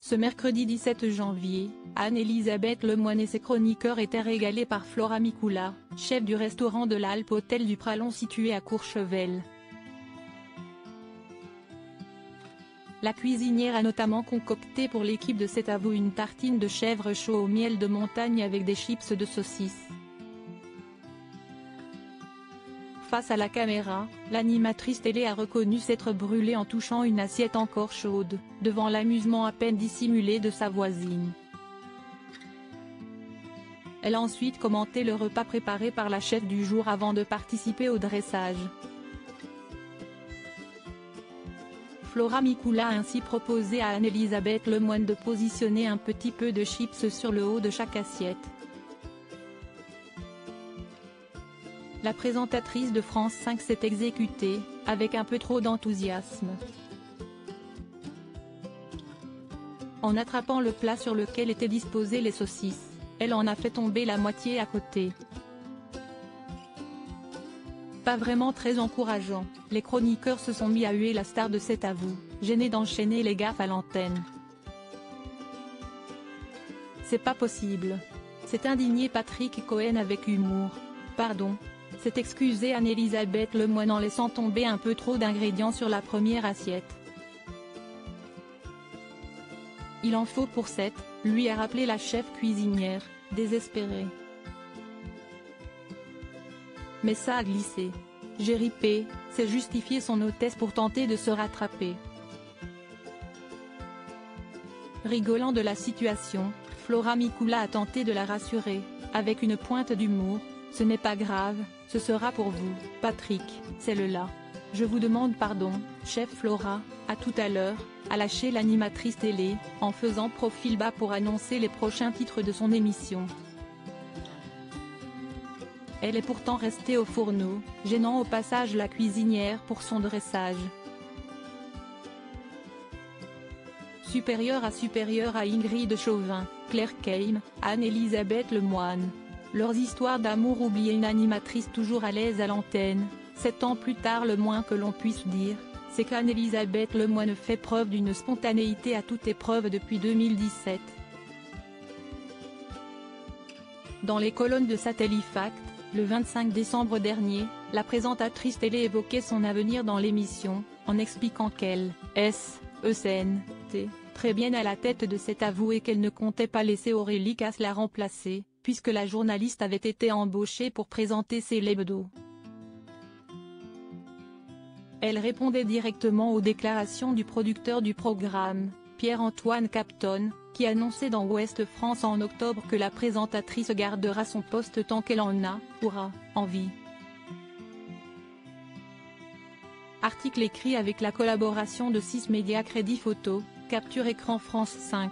Ce mercredi 17 janvier, Anne-Elisabeth Lemoine et ses chroniqueurs étaient régalés par Flora Mikula, chef du restaurant de l'Alpe Hôtel du Pralon situé à Courchevel. La cuisinière a notamment concocté pour l'équipe de C'est à vous une tartine de chèvre chaud au miel de montagne avec des chips de saucisse. Face à la caméra, l'animatrice télé a reconnu s'être brûlée en touchant une assiette encore chaude, devant l'amusement à peine dissimulé de sa voisine. Elle a ensuite commenté le repas préparé par la chef du jour avant de participer au dressage. Flora Mikula a ainsi proposé à Anne-Elisabeth Lemoine de positionner un petit peu de chips sur le haut de chaque assiette. La présentatrice de France 5 s'est exécutée, avec un peu trop d'enthousiasme. En attrapant le plat sur lequel étaient disposées les saucisses, elle en a fait tomber la moitié à côté. Pas vraiment très encourageant, les chroniqueurs se sont mis à huer la star de C'est à vous, gênés d'enchaîner les gaffes à l'antenne. C'est pas possible. S'est indigné Patrick Cohen avec humour. Pardon. S'est excusé Anne-Elisabeth Lemoine en laissant tomber un peu trop d'ingrédients sur la première assiette. Il en faut pour 7, lui a rappelé la chef cuisinière, désespérée. Mais ça a glissé. J'ai ripé, c'est justifier son hôtesse pour tenter de se rattraper. Rigolant de la situation, Flora Mikula a tenté de la rassurer, avec une pointe d'humour. Ce n'est pas grave, ce sera pour vous, Patrick, c'est le là. Je vous demande pardon, chef Flora, à tout à l'heure, a lâché l'animatrice télé, en faisant profil bas pour annoncer les prochains titres de son émission. Elle est pourtant restée au fourneau, gênant au passage la cuisinière pour son dressage. Supérieure à Ingrid Chauvin, Claire Keim, Anne-Elisabeth Lemoine. Leurs histoires d'amour oubliaient une animatrice toujours à l'aise à l'antenne. 7 ans plus tard, le moins que l'on puisse dire, c'est qu'Anne-Elisabeth Lemoine fait preuve d'une spontanéité à toute épreuve depuis 2017. Dans les colonnes de Satellifact, le 25 décembre dernier, la présentatrice télé évoquait son avenir dans l'émission, en expliquant qu'elle S.E.C.N.T. très bien à la tête de C'est à vous et qu'elle ne comptait pas laisser Aurélie Casse la remplacer, puisque la journaliste avait été embauchée pour présenter C'est l'hebdo. Elle répondait directement aux déclarations du producteur du programme, Pierre-Antoine Capton, qui annonçait dans Ouest France en octobre que la présentatrice gardera son poste tant qu'elle en aura envie. Article écrit avec la collaboration de 6 médias Crédit Photo, Capture Écran France 5.